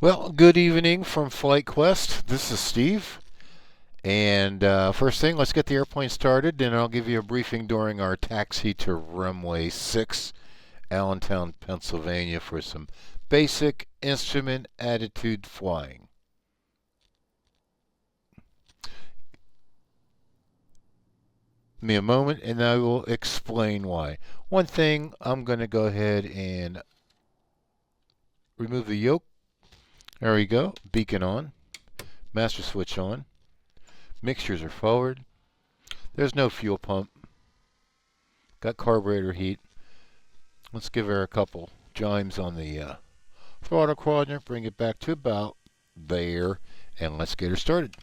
Well, good evening from Flight Quest. This is Steve. And first thing, let's get the airplane started, and I'll give you a briefing during our taxi to runway 6, Allentown, Pennsylvania, for some basic instrument attitude flying. Give me a moment, and I will explain why. One thing, I'm going to go ahead and remove the yoke. There we go. Beacon on. Master switch on. Mixtures are forward. There's no fuel pump. Got carburetor heat. Let's give her a couple jimes on the throttle quadrant. Bring it back to about there. And let's get her started.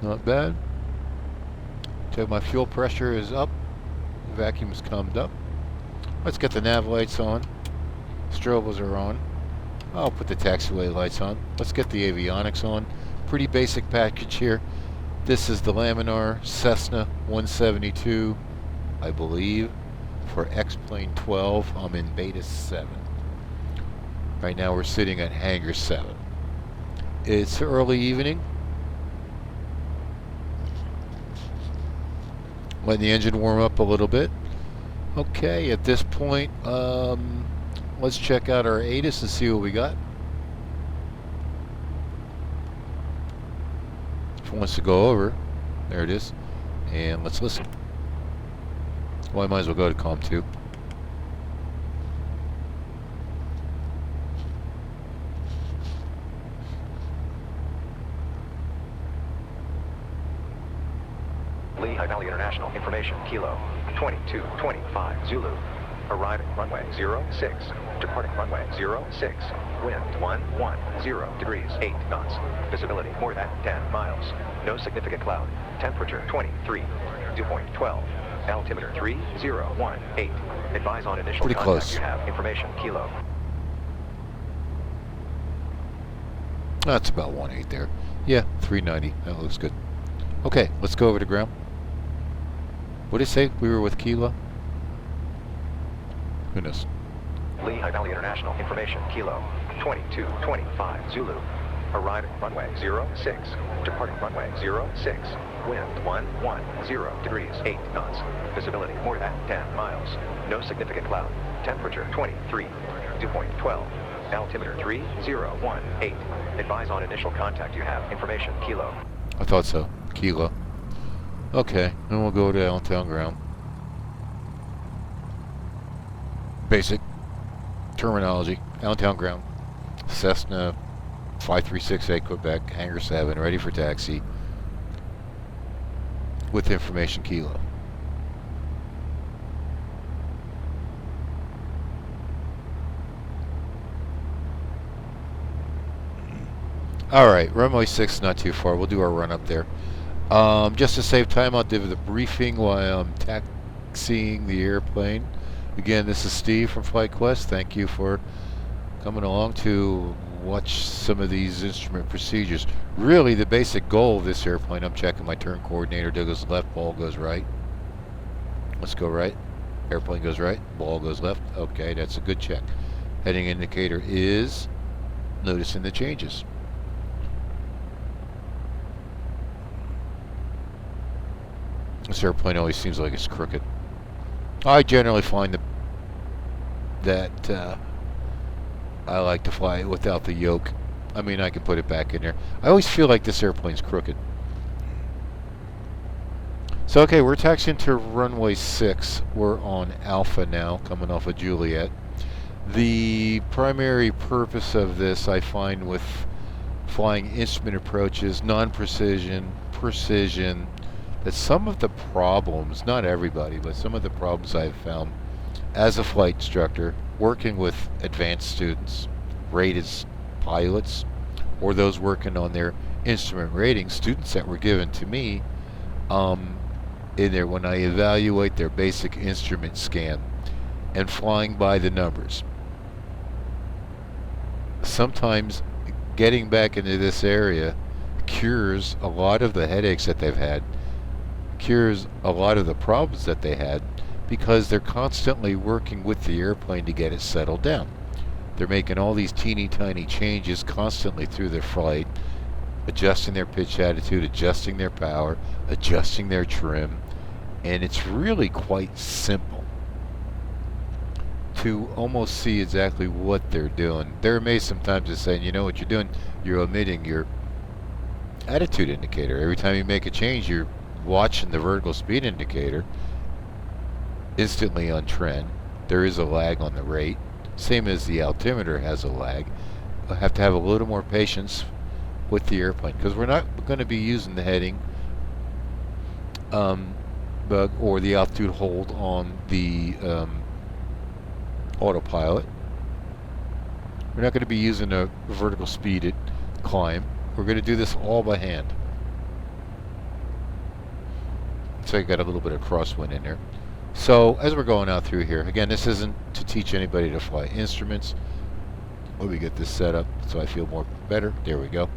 Not bad. So my fuel pressure is up. The vacuum's calmed up. Let's get the nav lights on. Strobos are on. I'll put the taxiway lights on. Let's get the avionics on. Pretty basic package here. This is the Laminar Cessna 172, I believe, for X-Plane 12. I'm in Beta 7. Right now we're sitting at Hangar 7. It's early evening. Letting the engine warm up a little bit. Okay, at this point, let's check out our ATIS and see what we got. If it wants to go over, there it is. And let's listen. Well, I might as well go to COM 2. Lehigh Valley International Information, Kilo 2225 Zulu. Arriving runway 06, departing runway 06, wind 110 degrees, 8 knots, visibility more than 10 miles, no significant cloud, temperature 23, dew point 12, altimeter 3018, advise on initial Pretty contact close. you have, information, Kilo. That's about 1.8 there. Yeah, 390, that looks good. Okay, let's go over to ground. What did it say? We were with Kilo? Who knows? Lehigh Valley International Information, Kilo 2225 Zulu. Arriving runway 06, departing runway 06, wind 110 degrees, 8 knots, visibility more than 10 miles, no significant cloud, temperature 23, dew point 12, altimeter 3018, advise on initial contact you have, information, Kilo. I thought so. Kilo. Okay, then we'll go to Allentown ground. Basic terminology. Allentown ground. Cessna 5368 Quebec, Hangar 7, ready for taxi. With information, Kilo. Alright, runway 6 not too far. We'll do our run up there. Just to save time, I'll give the briefing while I'm taxiing the airplane. Again, this is Steve from Flight Quest. Thank you for coming along to watch some of these instrument procedures. Really, the basic goal of this airplane, I'm checking my turn coordinator. Goes left, ball goes right. Let's go right. Airplane goes right, ball goes left. Okay, that's a good check. Heading indicator is noticing the changes. This airplane always seems like it's crooked. I generally find that I like to fly it without the yoke. I mean, I can put it back in there. I always feel like this airplane's crooked. So, okay, we're taxiing to runway 6. We're on Alpha now, coming off of Juliet. The primary purpose of this, I find, with flying instrument approaches, non-precision, precision, that some of the problems, not everybody, but some of the problems I've found as a flight instructor, working with advanced students, rated pilots, or those working on their instrument ratings, students that were given to me, in there when I evaluate their basic instrument scan and flying by the numbers. Sometimes getting back into this area cures a lot of the headaches that they've had, cures a lot of the problems that they had, because they're constantly working with the airplane to get it settled down. They're making all these teeny tiny changes constantly through their flight, adjusting their pitch attitude, adjusting their power, adjusting their trim, and it's really quite simple to almost see exactly what they're doing. They're amazed sometimes at saying, you know what you're doing? You're omitting your attitude indicator. Every time you make a change, you're watching the vertical speed indicator instantly on trend. There is a lag on the rate, same as the altimeter has a lag. I have to have a little more patience with the airplane because we're not going to be using the heading bug or the altitude hold on the autopilot. We're not going to be using a vertical speed climb. We're going to do this all by hand. So I got a little bit of crosswind in there. So as we're going out through here, again, this isn't to teach anybody to fly instruments. Let me get this set up so I feel more better. There we go.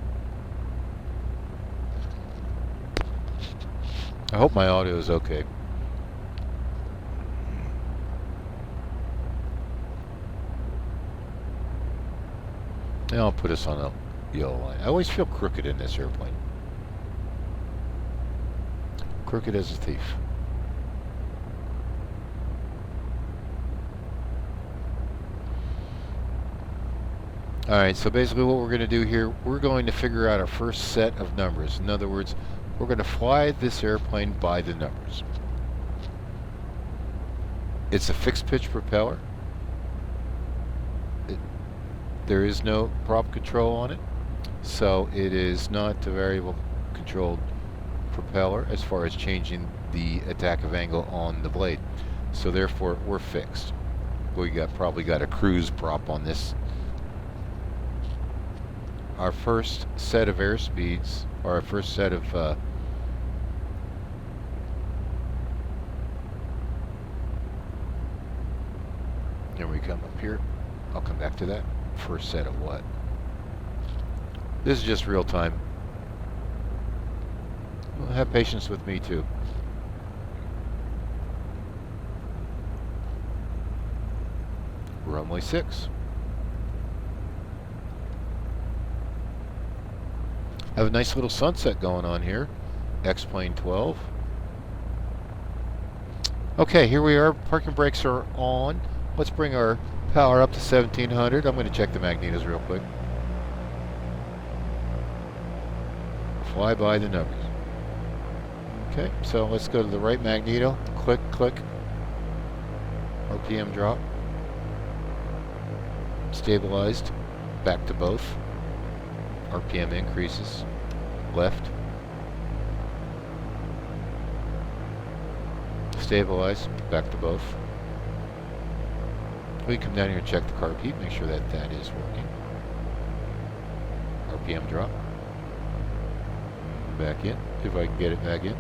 I hope my audio is okay. Now I'll put us on a yellow line. I always feel crooked in this airplane. Crooked as a thief. Alright, so basically what we're going to do here, we're going to figure out our first set of numbers. In other words, we're going to fly this airplane by the numbers. It's a fixed pitch propeller. There is no prop control on it, so it is not a variable controlled propeller as far as changing the attack of angle on the blade. So therefore we're fixed. We probably got a cruise prop on this. Our first set of airspeeds, or our first set of here we come up here. I'll come back to that. First set of what? This is just real time. Well, have patience with me too. Runway 6. Have a nice little sunset going on here. X-plane 12. Okay, here we are. Parking brakes are on. Let's bring our power up to 1700. I'm going to check the magnetos real quick. Fly by the numbers. Okay, so let's go to the right magneto. Click, click. RPM drop. Stabilized. Back to both. RPM increases. Left. Stabilize. Back to both. We come down here and check the carb heat, make sure that that is working. RPM drop. Back in, if I can get it back in.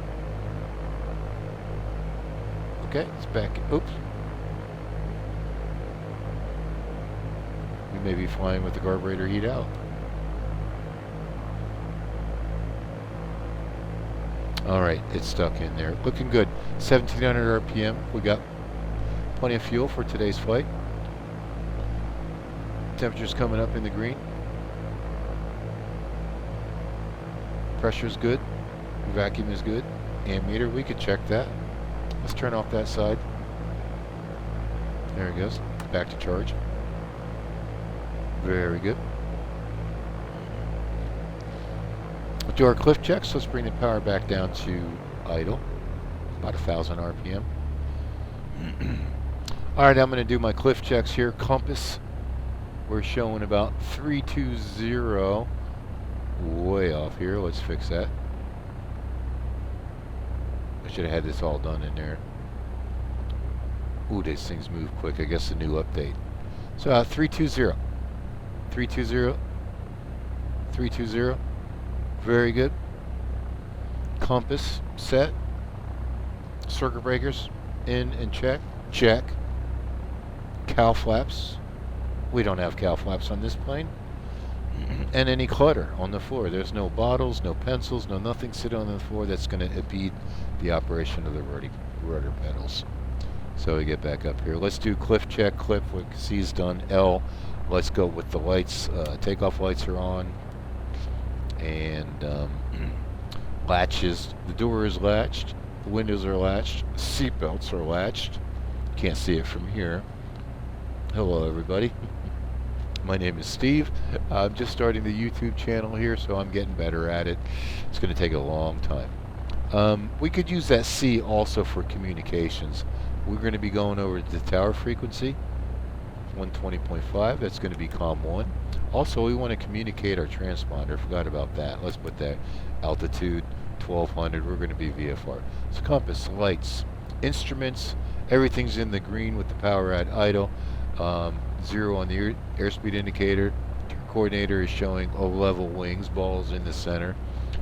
Okay, it's back. Oops. We may be flying with the carburetor heat out. Alright, it's stuck in there. Looking good. 1700 RPM. We got plenty of fuel for today's flight. Temperature's coming up in the green. Pressure's good. Vacuum is good. Ammeter, we could check that. Let's turn off that side. There it goes. Back to charge. Very good. We'll do our cliff checks. Let's bring the power back down to idle. About 1000 RPM. Alright, I'm going to do my cliff checks here. Compass. We're showing about 320. Way off here. Let's fix that. I should have had this all done in there. Ooh, these things move quick. I guess the new update. So 320. 320. 320. Very good. Compass set. Circuit breakers in and check. Check. Cow flaps. We don't have cow flaps on this plane. And any clutter on the floor. There's no bottles, no pencils, no nothing sitting on the floor that's going to impede the operation of the rudder pedals. So we get back up here. Let's do cliff check. Cliff, what C's done. L, let's go with the lights. Takeoff lights are on. And latches. The door is latched. The windows are latched. Seatbelts are latched. Can't see it from here. Hello, everybody. My name is Steve. I'm just starting the YouTube channel here, so I'm getting better at it. It's going to take a long time. We could use that C also for communications. We're going to be going over to the tower frequency, 120.5. That's going to be COM 1. Also, we want to communicate our transponder. Forgot about that. Let's put that altitude 1200. We're going to be VFR. So compass, lights, instruments. Everything's in the green with the power at idle. 0 on the airspeed indicator. Coordinator is showing level wings. Ball's in the center.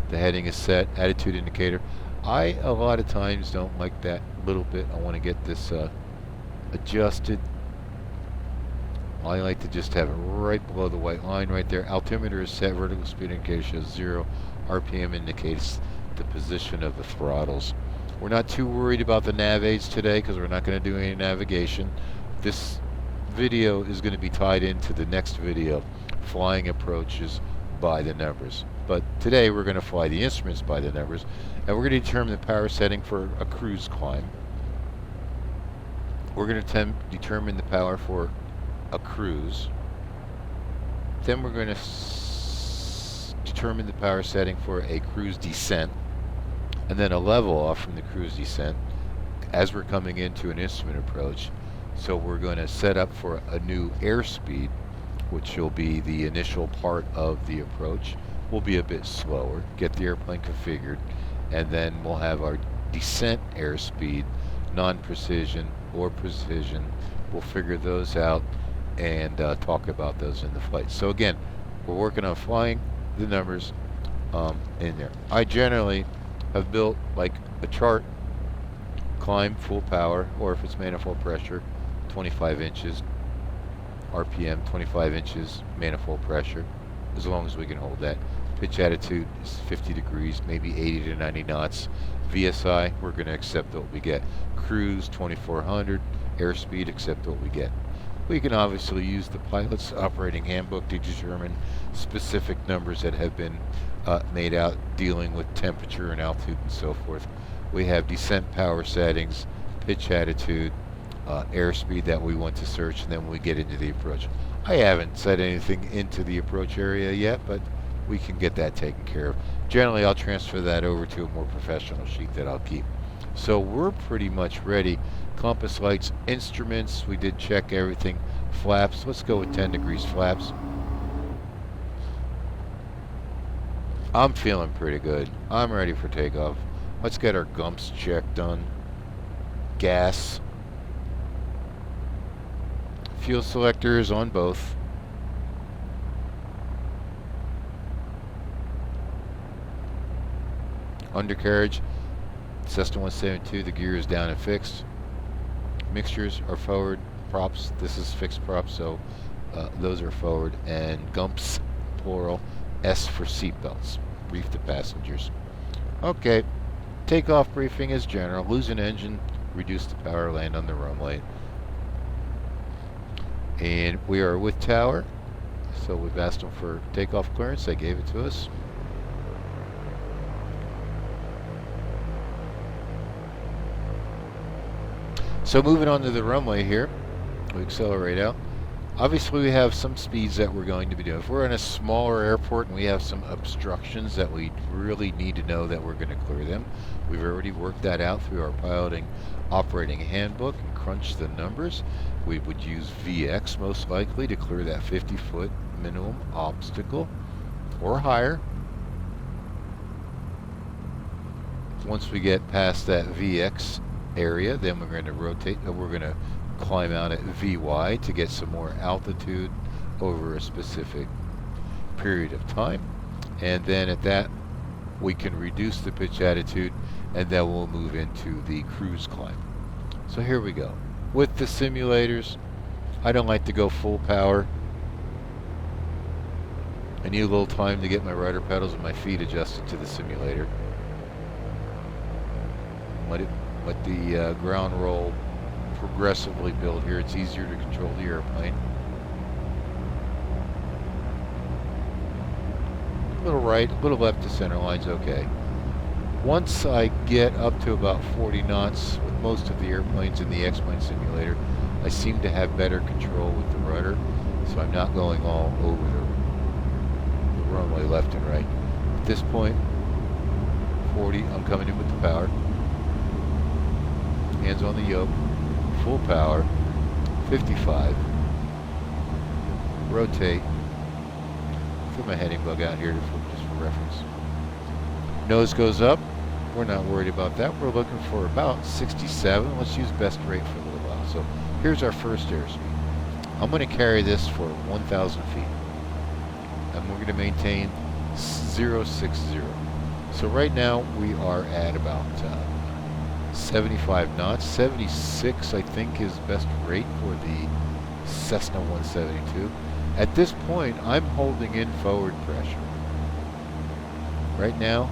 The heading is set. Attitude indicator. I a lot of times don't like that little bit. I want to get this adjusted. I like to just have it right below the white line right there. Altimeter is set. Vertical speed indicator shows 0. RPM indicates the position of the throttles. We're not too worried about the nav aids today because we're not going to do any navigation. This video is going to be tied into the next video, flying approaches by the numbers. But today we're going to fly the instruments by the numbers, and we're going to determine the power setting for a cruise climb. We're going to determine the power for a cruise. Then we're going to determine the power setting for a cruise descent, and then a level off from the cruise descent as we're coming into an instrument approach. So we're going to set up for a new airspeed, which will be the initial part of the approach. We'll be a bit slower, get the airplane configured, and then we'll have our descent airspeed, non-precision or precision. We'll figure those out and talk about those in the flight. So again, we're working on flying the numbers in there. I generally have built like a chart, climb full power, or if it's manifold pressure, 25 inches, RPM 25 inches, manifold pressure, as long as we can hold that. Pitch attitude is 50 degrees, maybe 80 to 90 knots. VSI, we're going to accept what we get. Cruise, 2400. Airspeed, accept what we get. We can obviously use the pilot's operating handbook to determine specific numbers that have been made out dealing with temperature and altitude and so forth. We have descent power settings, pitch attitude, airspeed that we want to search, and then we get into the approach. I haven't set anything into the approach area yet, but we can get that taken care of. Generally, I'll transfer that over to a more professional sheet that I'll keep. So we're pretty much ready. Compass lights, instruments, we did check everything. Flaps, let's go with 10 degrees flaps. I'm feeling pretty good. I'm ready for takeoff. Let's get our gumps check done. Gas. Fuel selector is on both. Undercarriage, Cessna 172, the gear is down and fixed. Mixtures are forward. Props, this is fixed props, so those are forward. And gumps, plural. S for seatbelts. Brief the passengers. Okay, takeoff briefing is general. Lose an engine, reduce the power, land on the runway. And we are with tower, so we've asked them for takeoff clearance. They gave it to us. So moving on to the runway here, we accelerate out. Obviously we have some speeds that we're going to be doing. If we're in a smaller airport and we have some obstructions that we really need to know that we're going to clear them, we've already worked that out through our piloting operating handbook and crunched the numbers. We would use VX most likely to clear that 50-foot minimum obstacle or higher. Once we get past that VX area, then we're going to rotate, we're going to climb out at VY to get some more altitude over a specific period of time, and then at that we can reduce the pitch attitude, and then we'll move into the cruise climb. So here we go. With the simulators, I don't like to go full power. I need a little time to get my rudder pedals and my feet adjusted to the simulator. Let the ground roll progressively build here. It's easier to control the airplane. A little right, a little left to center line's okay. Once I get up to about 40 knots with most of the airplanes in the X-Plane simulator, I seem to have better control with the rudder, so I'm not going all over the runway left and right. At this point, 40, I'm coming in with the power. Hands on the yoke, full power, 55. Rotate. Throw my heading bug out here just for reference. Nose goes up. We're not worried about that. We're looking for about 67. Let's use best rate for a little while. So here's our first airspeed. I'm going to carry this for 1,000 feet. And we're going to maintain 060. So right now we are at about 75 knots. 76 I think is best rate for the Cessna 172. At this point I'm holding in forward pressure. Right now,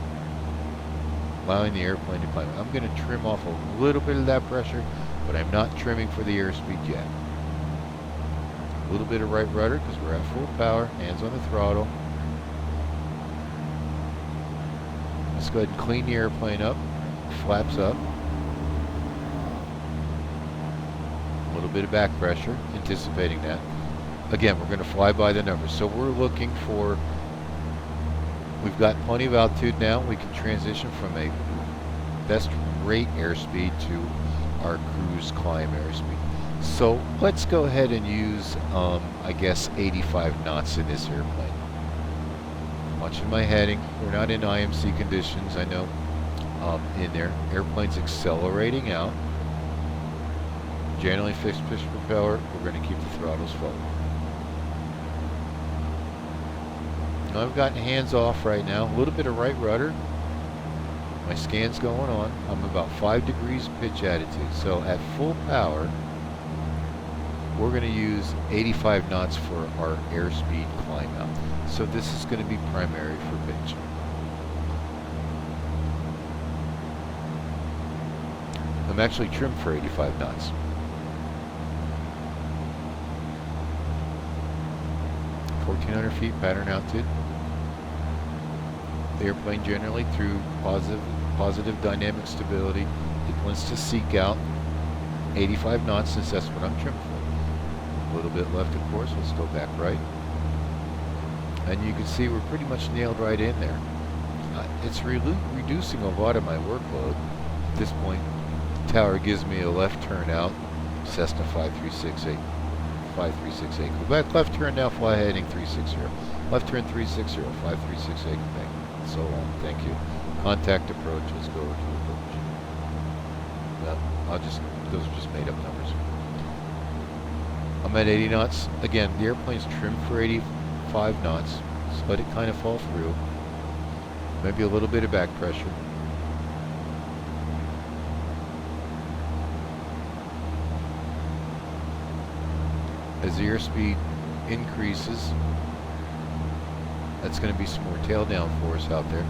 allowing the airplane to climb. I'm going to trim off a little bit of that pressure, but I'm not trimming for the airspeed yet. A little bit of right rudder because we're at full power, hands on the throttle. Let's go ahead and clean the airplane up, flaps up. A little bit of back pressure, anticipating that. Again, we're going to fly by the numbers. So we're looking for, we've got plenty of altitude now. We can transition from a best rate airspeed to our cruise climb airspeed. So let's go ahead and use, I guess, 85 knots in this airplane. Watching my heading. We're not in IMC conditions, I know, in there. Airplane's accelerating out. Generally fixed pitch propeller. We're going to keep the throttles forward. Now I've gotten hands off right now. A little bit of right rudder. My scan's going on. I'm about 5 degrees pitch attitude. So at full power, we're going to use 85 knots for our airspeed climb out. So this is going to be primary for pitch. I'm actually trimmed for 85 knots. 1,400 feet pattern altitude. The airplane generally through positive dynamic stability, it wants to seek out 85 knots since that's what I'm trimmed for. A little bit left of course, let's go back right. And you can see we're pretty much nailed right in there. It's reducing a lot of my workload. At this point, the tower gives me a left turn out, Cessna 5368. 5368. Go back, left turn now, fly heading 360. Left turn 360, 5368, Quebec. So on, thank you. Contact approach, let's go to approach. Well, those are just made up numbers. I'm at 80 knots. Again, the airplane's trimmed for 85 knots, so let it kind of fall through. Maybe a little bit of back pressure. As the airspeed increases, that's going to be some more tail down for us out there.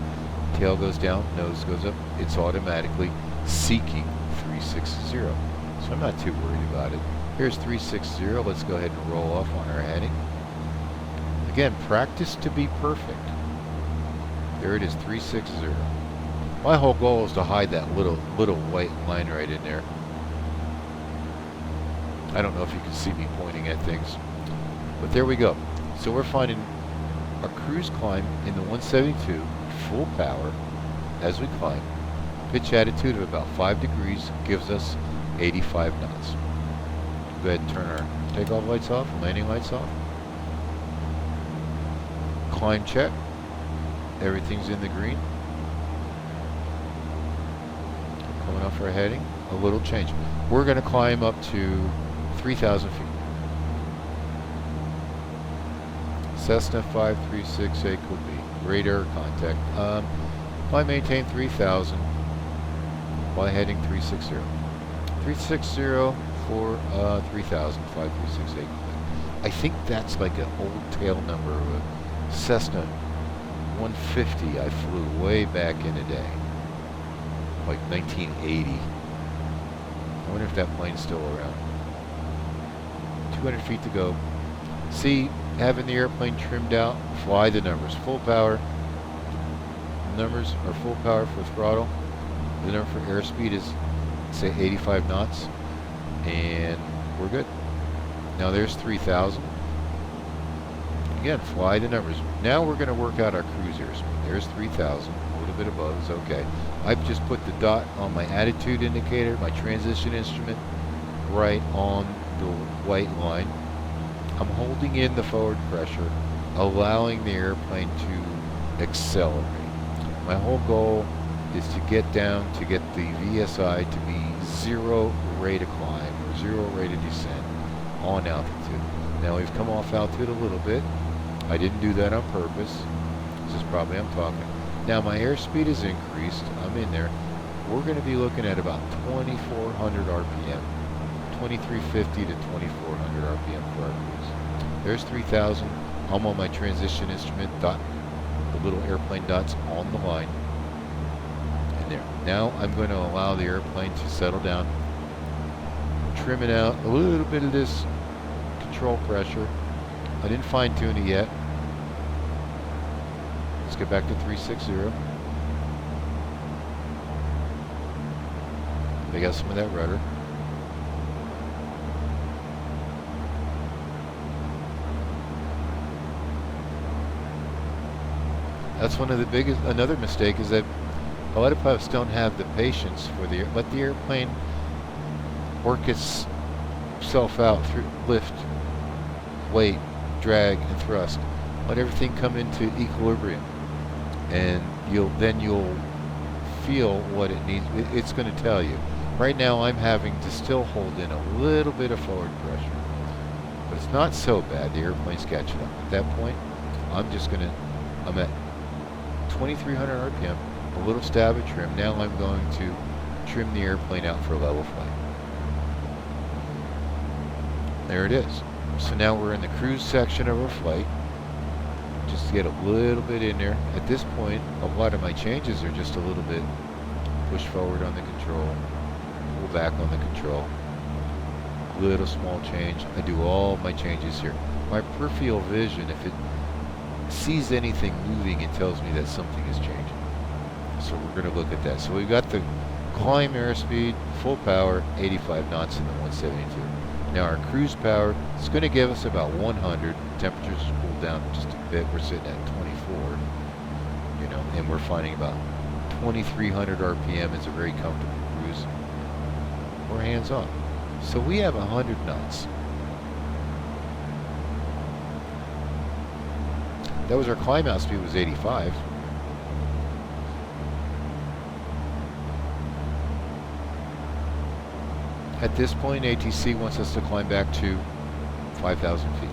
Tail goes down, nose goes up. It's automatically seeking 360. So I'm not too worried about it. Here's 360. Let's go ahead and roll off on our heading. Again, practice to be perfect. There it is, 360. My whole goal is to hide that little white line right in there. I don't know if you can see me pointing at things, but there we go. So we're finding our cruise climb in the 172, full power as we climb. Pitch attitude of about 5 degrees gives us 85 knots. Go ahead and turn our takeoff lights off, landing lights off. Climb check. Everything's in the green. Coming off our heading, a little change. We're going to climb up to 3,000 feet. Cessna 5368 could be radar contact. I maintain 3,000 by heading 360. 360 for 3,000, 5368. I think that's like an old tail number of a Cessna 150 I flew way back in the day, like 1980. I wonder if that plane's still around. 200 feet to go. See, having the airplane trimmed out, fly the numbers. Full power. The numbers are full power for throttle. The number for airspeed is, say, 85 knots. And we're good. Now there's 3,000. Again, fly the numbers. Now we're going to work out our cruise airspeed. There's 3,000. A little bit above is okay. I've just put the dot on my attitude indicator, my transition instrument, right on the white line. I'm holding in the forward pressure, allowing the airplane to accelerate. My whole goal is to get down to get the VSI to be 0 rate of climb or 0 rate of descent on altitude. Now we've come off altitude a little bit. I didn't do that on purpose. This is probably I'm talking. Now my airspeed is increased. I'm in there. We're going to be looking at about 2,400 RPM. 2,350 to 2,400 RPM for our cruise. There's 3,000. I'm on my transition instrument dot. The little airplane dots on the line. And there. Now I'm going to allow the airplane to settle down. Trimming out a little bit of this control pressure. I didn't fine tune it yet. Let's get back to 360. They got some of that rudder. That's one of the biggest. Another mistake is that a lot of pilots don't have the patience for let the airplane work itself out through lift, weight, drag, and thrust. Let everything come into equilibrium, and you'll feel what it needs. It's going to tell you. Right now, I'm having to still hold in a little bit of forward pressure, but it's not so bad. The airplane's catching up. At that point, I'm at 2,300 RPM, a little stab of trim. Now I'm going to trim the airplane out for a level flight. There it is. So now we're in the cruise section of our flight. Just to get a little bit in there. At this point, a lot of my changes are just a little bit push forward on the control, pull back on the control. Little small change. I do all my changes here. My peripheral vision, if it sees anything moving, it tells me that something is changing. So we're going to look at that. So we've got the climb airspeed, full power, 85 knots in the 172. Now our cruise power is going to give us about 100. Temperatures cooled down just a bit. We're sitting at 24, and we're finding about 2,300 RPM is a very comfortable cruise. We're hands on. So we have 100 knots. That was our climb out speed was 85. At this point, ATC wants us to climb back to 5,000 feet.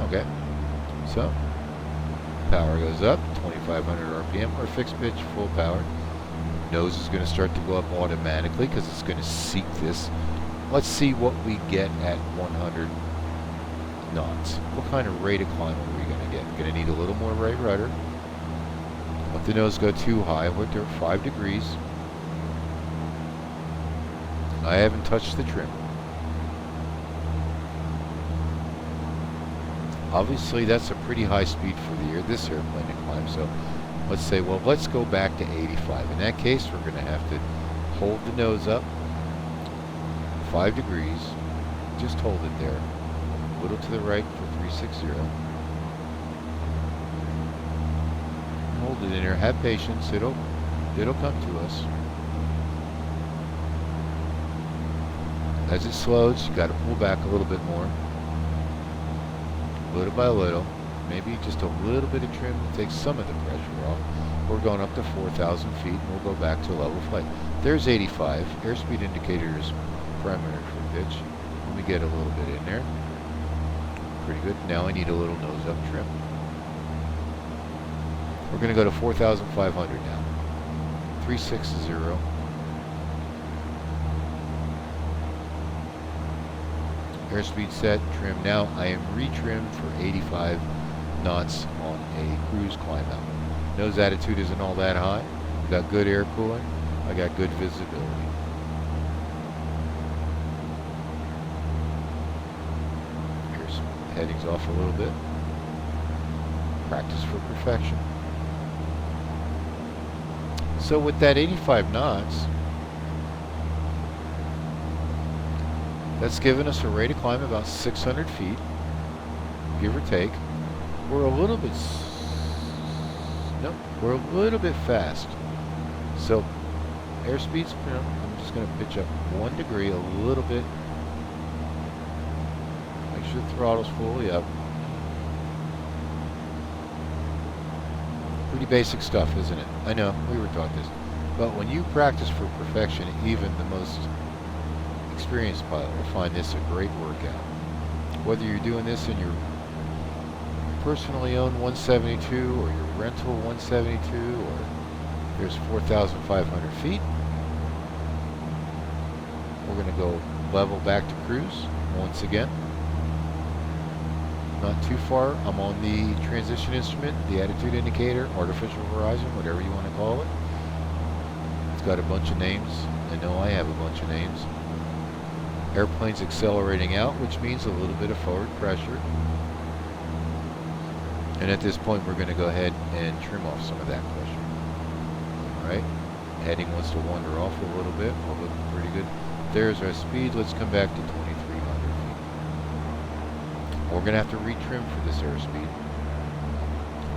Okay, so power goes up, 2,500 RPM, or fixed pitch, full power. Nose is going to start to go up automatically because it's going to seek this. Let's see what we get at 100 knots. What kind of rate of climb are we going to get? Going to need a little more right rudder. Let the nose go too high. We're at 5 degrees. I haven't touched the trim. Obviously, that's a pretty high speed for this airplane to climb. So let's say, well, let's go back to 85. In that case, we're going to have to hold the nose up 5 degrees. Just hold it there. A little to the right for 360. Hold it in there. Have patience. It'll come to us. As it slows, you got to pull back a little bit more. Little by little. Maybe just a little bit of trim to take some of the pressure off. We're going up to 4,000 feet, and we'll go back to level flight. There's 85. Airspeed indicator is primary for pitch. Let me get a little bit in there. Pretty good. Now I need a little nose up trim. We're going to go to 4,500 now. 360. Airspeed set, trim. Now I am retrimmed for 85 knots on a cruise climb out. Nose attitude isn't all that high. We've got good air cooling. I got good visibility. Here's headings off a little bit. Practice for perfection. So with that 85 knots, that's given us a rate of climb about 600 feet, give or take. We're a little bit, we're a little bit fast. So airspeed's, I'm just going to pitch up 1 degree a little bit. Make sure the throttle's fully up. Pretty basic stuff, isn't it? I know, we were taught this. But when you practice for perfection, even the most experienced pilot will find this a great workout. Whether you're doing this in your personally owned 172 or your rental 172, or there's 4,500 feet. We're going to go level back to cruise once again. Not too far. I'm on the transition instrument, the attitude indicator, artificial horizon, whatever you want to call it. It's got a bunch of names. I know I have a bunch of names. Airplane's accelerating out, which means a little bit of forward pressure. And at this point, we're going to go ahead and trim off some of that pressure. Alright, heading wants to wander off a little bit. We're looking pretty good. There's our speed. Let's come back to 2,300 feet. We're going to have to retrim for this airspeed.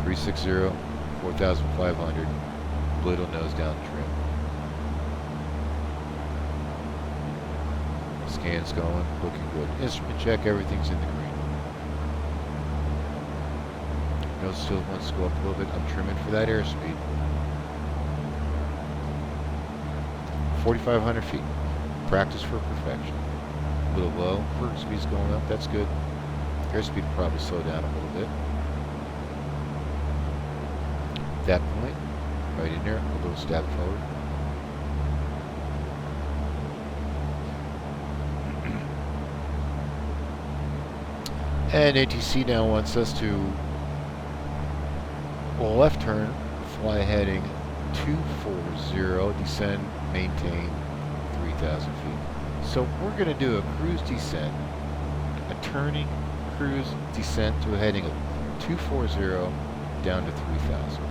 360, 4,500, little nose down trim. Scan's going, looking good. Instrument check, everything's in the green. Nose still wants to go up a little bit. I'm trimming for that airspeed. 4,500 feet. Practice for perfection. A little low. Vert speed's going up. That's good. Airspeed will probably slow down a little bit. At that point, right in there, a little step forward. And ATC now wants us to left turn, fly heading 240, descend, maintain 3,000 feet. So we're going to do a cruise descent, a turning cruise descent to a heading of 240 down to 3,000.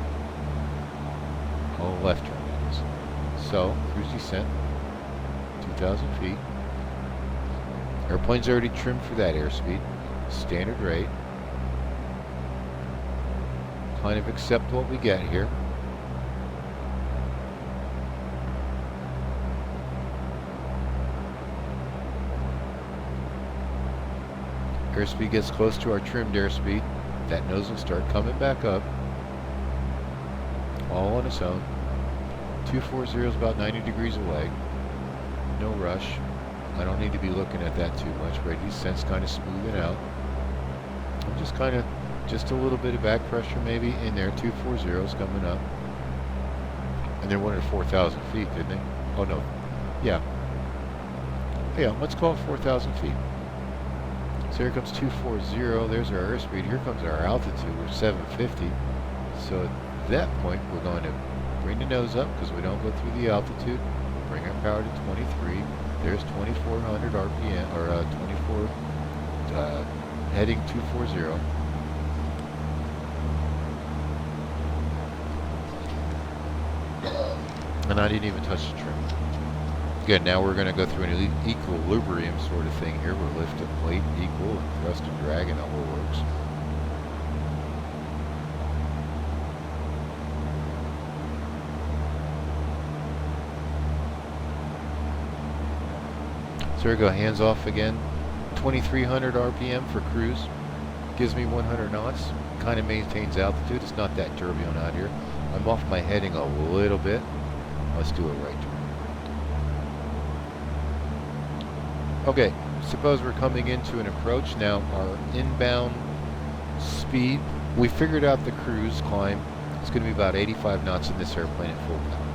Oh, left turn that is. So cruise descent, 2,000 feet. Airplane's already trimmed for that airspeed, standard rate. Kind of accept what we get here. Airspeed gets close to our trimmed airspeed. That nose will start coming back up. All on its own. 240 is about 90 degrees away. No rush. I don't need to be looking at that too much. Right, descent's kind of smoothing out. I'm just kind of, just a little bit of back pressure maybe in there. 240 is coming up. And they wanted 4,000 feet, didn't they? Oh no. Yeah. Yeah, let's call it 4,000 feet. So here comes 240. There's our airspeed. Here comes our altitude. We're 750. So at that point, we're going to bring the nose up because we don't go through the altitude. Bring our power to 23. There's 2,400 RPM, or 24, heading 240. And I didn't even touch the trim. Good, now we're going to go through an equilibrium sort of thing here. We're lift and plate equal, and thrust and drag, and it all works. So here we go, hands off again. 2,300 RPM for cruise. Gives me 100 knots. Kind of maintains altitude. It's not that turbulent out here. I'm off my heading a little bit. Let's do it right turn. Okay, suppose we're coming into an approach. Now our inbound speed, we figured out the cruise climb. It's going to be about 85 knots in this airplane at full power.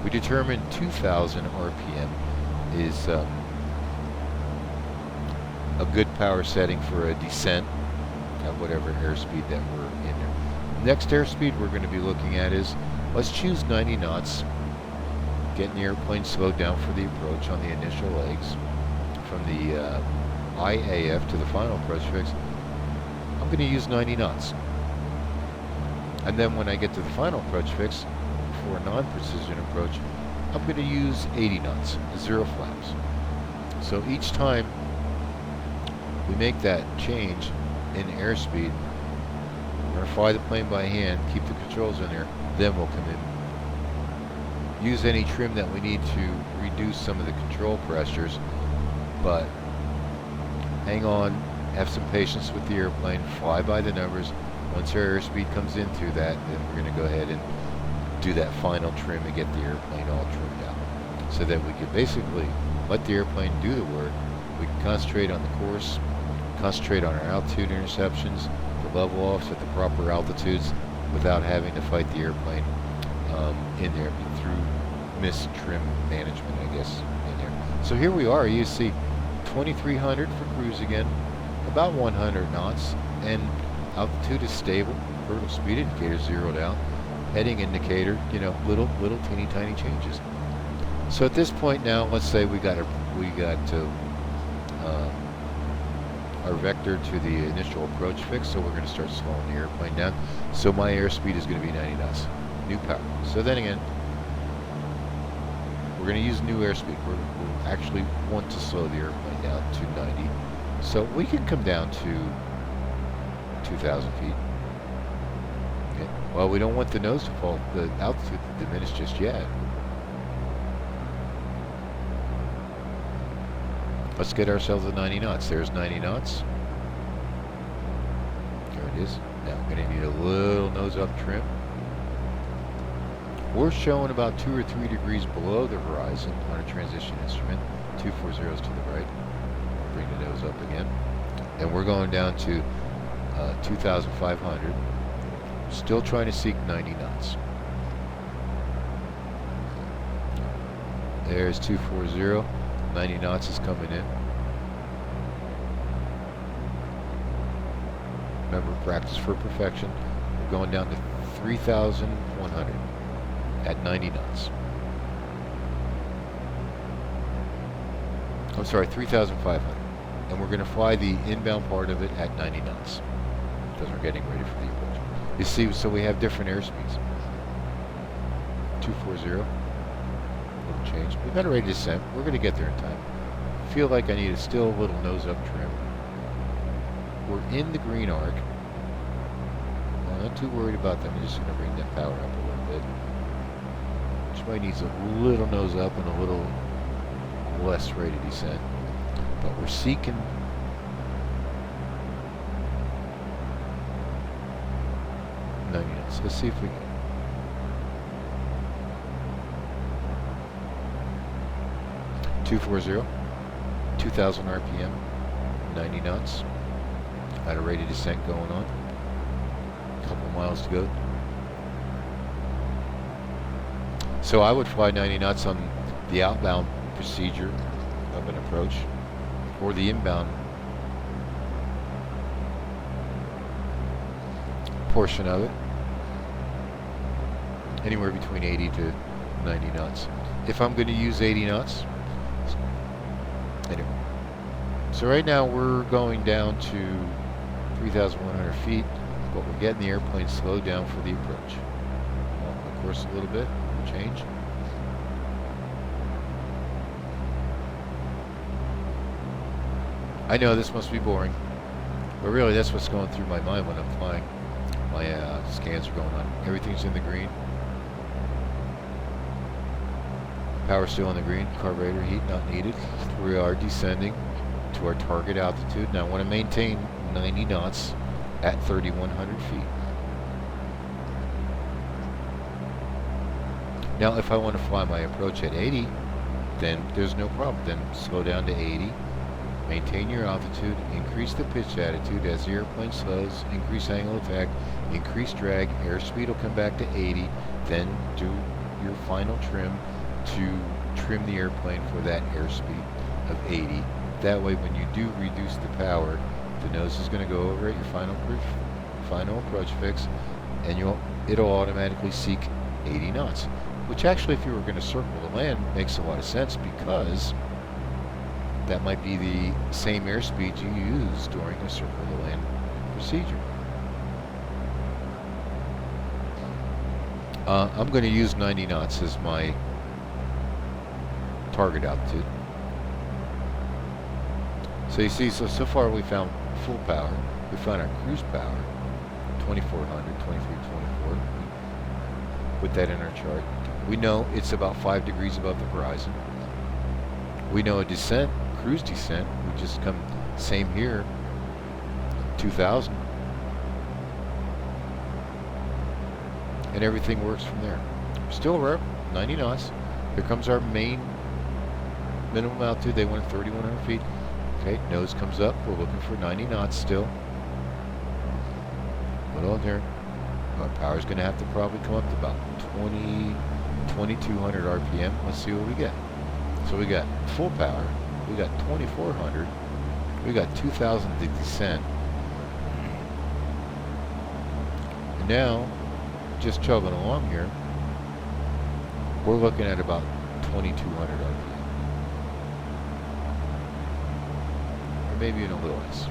We determined 2,000 RPM is a good power setting for a descent at whatever airspeed that we're in there. Next airspeed we're going to be looking at is, let's choose 90 knots. getting the airplane slowed down for the approach on the initial legs. From the IAF to the final approach fix, I'm going to use 90 knots. And then when I get to the final approach fix, for a non-precision approach, I'm going to use 80 knots, 0 flaps. So each time we make that change in airspeed, we're going to fly the plane by hand, keep the controls in there, then we'll come in. Use any trim that we need to reduce some of the control pressures, but hang on, have some patience with the airplane, fly by the numbers. Once our airspeed comes in through that, then we're going to go ahead and do that final trim and get the airplane all trimmed out, so that we can basically let the airplane do the work. We can concentrate on the course, concentrate on our altitude interceptions, the level offs at the proper altitudes without having to fight the airplane in there through mis-trim management, I guess, in there. So here we are. You see 2300 for cruise again, about 100 knots, and altitude is stable. Vertical speed indicator zeroed out. Heading indicator, you know, little teeny tiny changes. So at this point now, let's say we got our vector to the initial approach fix, so we're going to start slowing the airplane down. So my airspeed is going to be 90 knots, new power. So then again, we're going to use new airspeed. We'll actually want to slow the airplane down to 90. So we can come down to 2,000 feet. Okay. Well, we don't want the nose to fall, the altitude to diminish just yet. Let's get ourselves to 90 knots. There's 90 knots. There it is. Now we're going to need a little nose-up trim. We're showing about 2 or 3 degrees below the horizon on a transition instrument. 240 is to the right. Bring the nose up again. And we're going down to 2,500. Still trying to seek 90 knots. There's 240. 90 knots is coming in. Remember, practice for perfection. We're going down to 3,100 at 90 knots. I'm sorry, 3,500. And we're going to fly the inbound part of it at 90 knots because we're getting ready for the approach. You see, so we have different airspeeds. 240. Change. We've got a ready descent. We're going to get there in time. Feel like I need still a little nose up trim. We're in the green arc. I'm not too worried about that. I'm just going to bring that power up a little bit. Which might needs a little nose up and a little less rate of descent. But we're seeking 90 knots. Let's see if we can. 240, 2,000 RPM, 90 knots. Got a rate of descent going on. A couple miles to go. So I would fly 90 knots on the outbound procedure of an approach, or the inbound portion of it. Anywhere between 80 to 90 knots. If I'm going to use 80 knots, anyway. So right now we're going down to 3,100 feet, but we're getting the airplane slowed down for the approach. Along the course a little bit, we'll change. I know this must be boring, but really that's what's going through my mind when I'm flying. My scans are going on. Everything's in the green. Power still in the green. Carburetor heat not needed. We are descending to our target altitude. Now I want to maintain 90 knots at 3,100 feet. Now if I want to fly my approach at 80, then there's no problem. Then slow down to 80. Maintain your altitude. Increase the pitch attitude as the airplane slows. Increase angle of attack. Increase drag. Airspeed will come back to 80. Then do your final trim to trim the airplane for that airspeed of 80. That way when you do reduce the power, the nose is going to go over at your final approach fix, and it'll automatically seek 80 knots. which actually, if you were going to circle the land, makes a lot of sense, because that might be the same airspeed you use during a circle the land procedure. I'm going to use 90 knots as my target altitude. So you see, so far we found full power. We found our cruise power, 2400, 2324. We put that in our chart. We know it's about 5 degrees above the horizon. We know a descent, cruise descent, we just come same here, 2000. And everything works from there. Still we're 90 knots. Here comes our main minimum altitude. They went 3,100 feet. Okay, nose comes up. We're looking for 90 knots still. Put on there. Our power's going to have to probably come up to about 2,200 RPM. Let's see what we get. So we got full power. We got 2,400. We got 2,000 to descent. And now, just chugging along here, we're looking at about 2,200 RPM. Or maybe even a little less.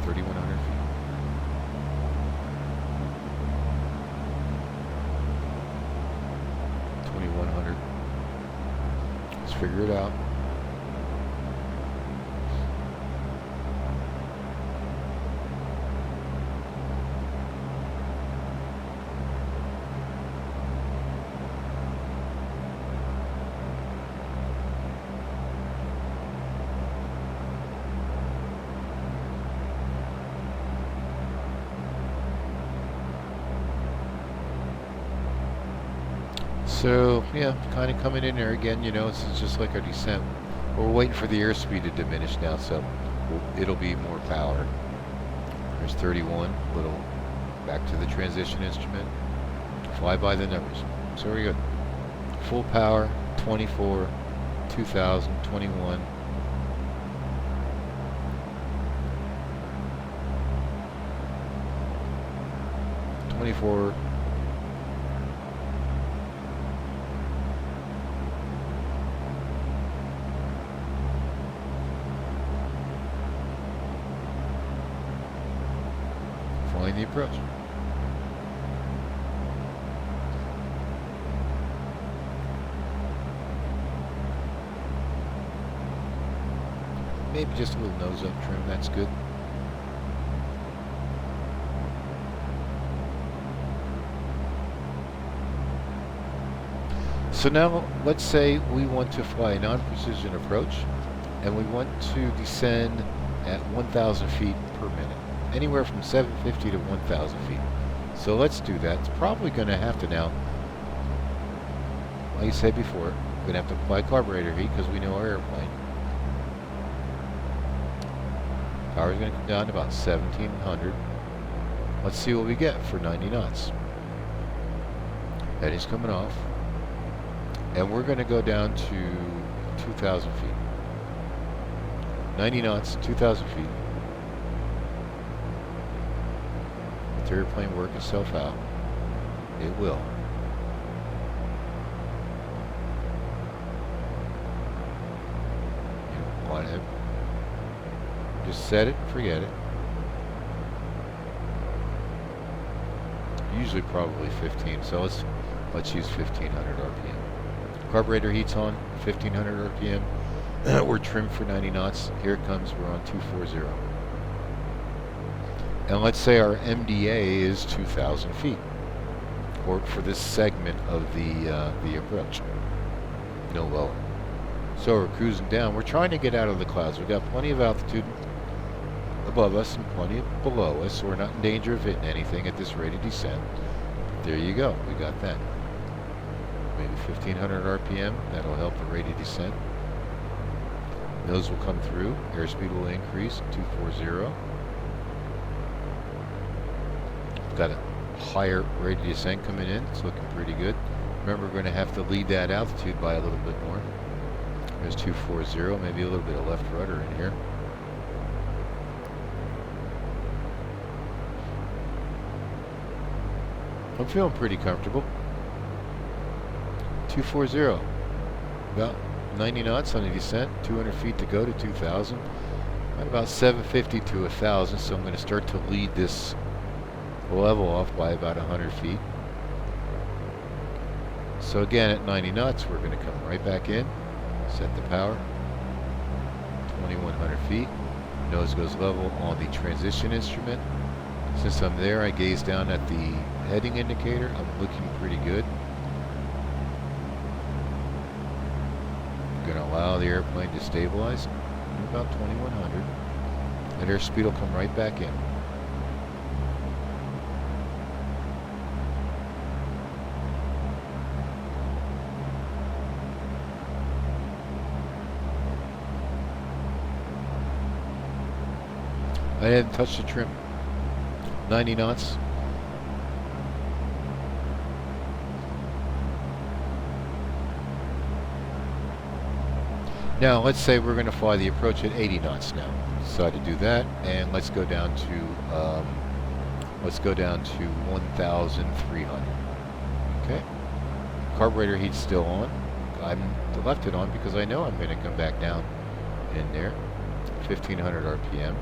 3,100 feet. Let's figure it out. So, yeah, kind of coming in there again, you know, this is just like our descent. We're waiting for the airspeed to diminish now, so it'll be more power. There's 31, little back to the transition instrument. Fly by the numbers. So we're good. Full power, 24, 2000, 21. $24. Flying the approach. Maybe just a little nose up trim, that's good. So now, let's say we want to fly a non-precision approach, and we want to descend at 1,000 feet per minute. Anywhere from 750 to 1,000 feet. So let's do that. It's probably going to have to now, like I said before, we're going to have to apply carburetor heat because we know our airplane. Power is going to come down to about 1,700. Let's see what we get for 90 knots. Heading's coming off. And we're going to go down to 2,000 feet. 90 knots, 2,000 feet. Let the airplane work itself out. It will. You want it. Just set it and forget it. Usually probably 15, so let's use 1,500 RPM. Carburetor heat's on, 1,500 RPM. We're trimmed for 90 knots. Here it comes, we're on 240. And let's say our MDA is 2,000 feet, or for this segment of the approach, no lower. So we're cruising down. We're trying to get out of the clouds. We've got plenty of altitude above us and plenty below us, so we're not in danger of hitting anything at this rate of descent. There you go, we got that. Maybe 1,500 RPM, that'll help the rate of descent. Nose will come through, airspeed will increase, 240. Got a higher rate of descent coming in, it's looking pretty good. Remember, we're going to have to lead that altitude by a little bit more. There's 240, maybe a little bit of left rudder in here. I'm feeling pretty comfortable. 240. About 90 knots on the descent. 200 feet to go to 2,000. At about 750 to 1,000. So I'm going to start to lead this level off by about 100 feet. So again, at 90 knots, we're going to come right back in. Set the power. 2,100 feet. Nose goes level on the transition instrument. Since I'm there, I gaze down at the heading indicator. I'm looking pretty good. I'm going to allow the airplane to stabilize at about 2,100. And airspeed will come right back in. I hadn't touched the trim. 90 knots. Now let's say we're going to fly the approach at 80 knots now. Decide to do that, and let's go down to 1,300. Okay. Carburetor heat's still on. I left it on because I know I'm going to come back down in there. 1,500 RPM.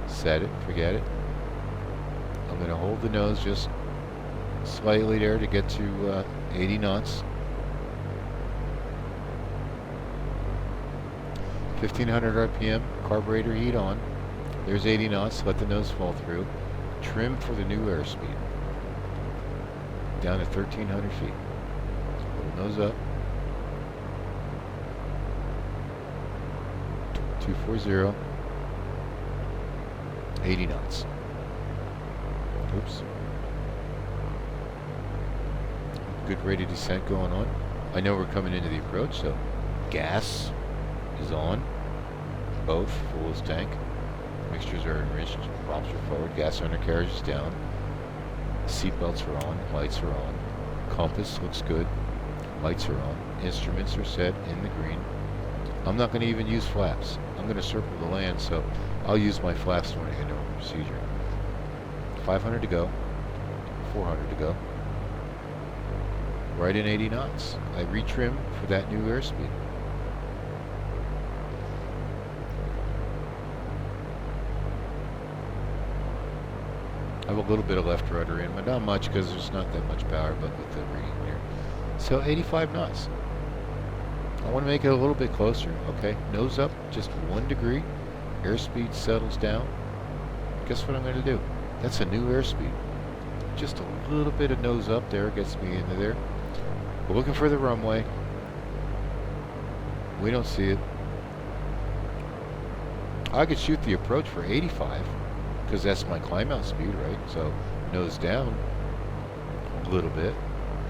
Set it, forget it. I'm going to hold the nose just slightly there to get to 80 knots. 1,500 RPM, carburetor heat on. There's 80 knots, let the nose fall through. Trim for the new airspeed. Down to 1,300 feet. Little nose up. 240. 80 knots. Oops. Good rate of descent going on. I know we're coming into the approach, so gas is on. Both, full as tank. Mixtures are enriched. Props are forward. Gas undercarriage is down. Seatbelts are on. Lights are on. Compass looks good. Lights are on. Instruments are set in the green. I'm not going to even use flaps. I'm going to circle the land, so I'll use my flaps when I get over procedure. 500 to go. 400 to go. Right in 80 knots. I retrim for that new airspeed. I have a little bit of left rudder in, but not much because there's not that much power, but with the rigging there. So 85 knots. I want to make it a little bit closer. Okay, nose up just 1 degree. Airspeed settles down. Guess what I'm going to do? That's a new airspeed. Just a little bit of nose up there gets me into there. We're looking for the runway. We don't see it. I could shoot the approach for 85 because that's my climb out speed, right? So nose down a little bit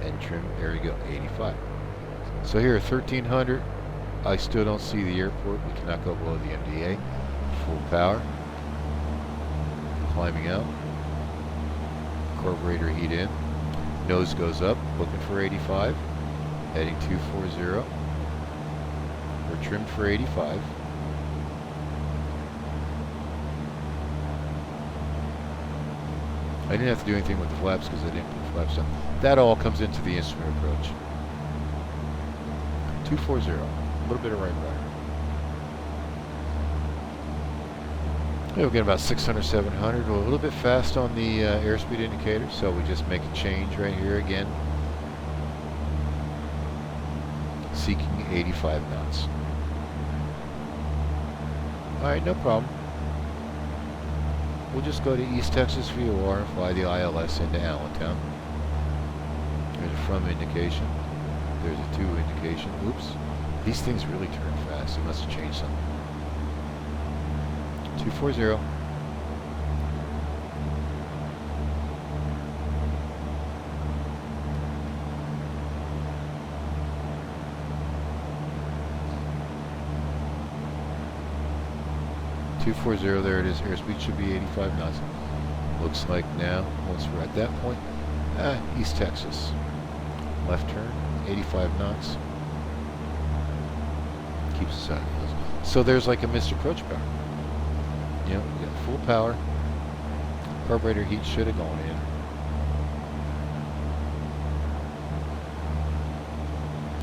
and trim. There you go, 85. So here, 1,300. I still don't see the airport. We cannot go below the MDA. Full power. Climbing out. Carburetor heat in. Nose goes up. Looking for 85. Heading 240. We're trimmed for 85. I didn't have to do anything with the flaps because I didn't put the flaps on. That all comes into the instrument approach. 240. A little bit of right rudder. We'll get about 600, 700. We're a little bit fast on the airspeed indicator, so we just make a change right here again. Seeking 85 knots. Alright, no problem. We'll just go to East Texas VOR and fly the ILS into Allentown. There's a from indication. There's a to indication. Oops. These things really turn fast. It must have changed something. 240. There it is. Airspeed should be 85 knots. Looks like now, once we're at that point, East Texas. Left turn, 85 knots. Keeps us out of the hills. So there's like a missed approach power. You know, we got full power. Carburetor heat should have gone in.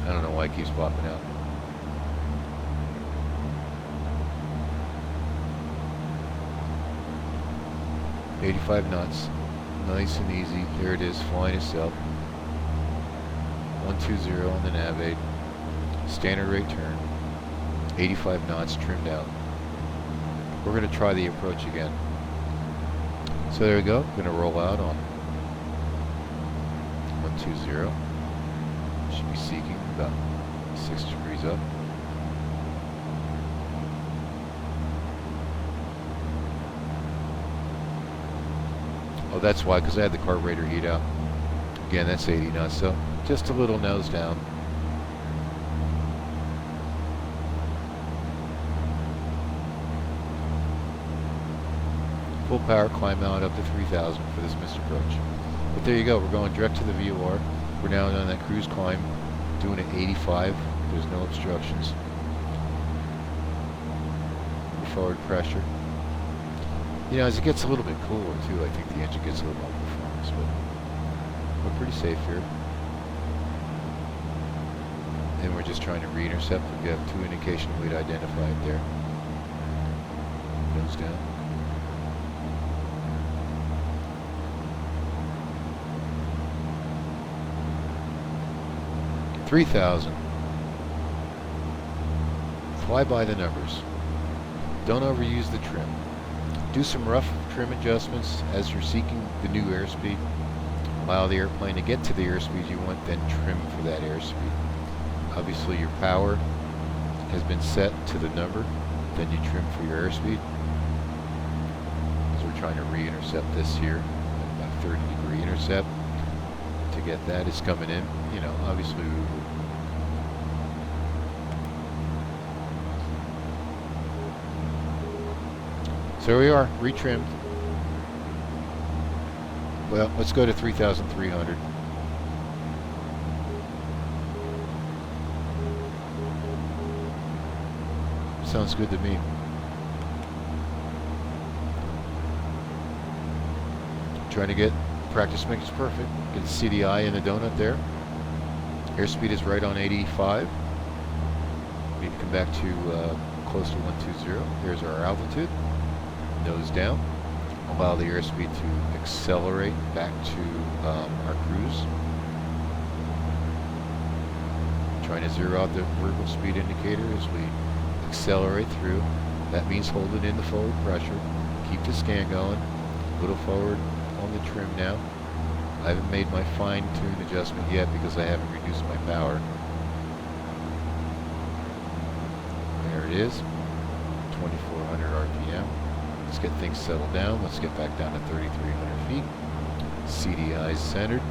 I don't know why it keeps popping out. $85 knots. Nice and easy. There it is, flying itself. 120 on the nav aid. Standard rate turn. 85 knots trimmed out. We're going to try the approach again. So there we go. Going to roll out on 120. Should be seeking about 6 degrees up. Oh, that's why, because I had the carburetor heat out. Again, that's 80 knots, so just a little nose down. Full power climb out up to 3,000 for this missed approach. But there you go, we're going direct to the VOR. We're now on that cruise climb, doing it 85. There's no obstructions. Forward pressure. You know, as it gets a little bit cooler too, I think the engine gets a little more performance, but we're pretty safe here. And we're just trying to re-intercept. We have 2 indication we'd identified there. Nose down. $3,000. Fly by the numbers. Don't overuse the trim. Do some rough trim adjustments as you're seeking the new airspeed. Allow the airplane to get to the airspeed you want, then trim for that airspeed. Obviously your power has been set to the number, then you trim for your airspeed. As we're trying to re-intercept this here, about 30-degree intercept. To get that, it's coming in. You know, obviously so we are retrimmed. Well, let's go to 3,300. Sounds good to me. Trying to get practice makes perfect. Get the CDI in the donut there. Airspeed is right on 85. We need to come back to close to 120. Here's our altitude. Nose down. Allow the airspeed to accelerate back to our cruise. Trying to zero out the vertical speed indicator as we accelerate through. That means holding in the forward pressure. Keep the scan going. A little forward on the trim now. I haven't made my fine-tune adjustment yet because I haven't reduced my power. There it is. 2,400 RPM. Let's get things settled down. Let's get back down to 3,300 feet. CDI centered.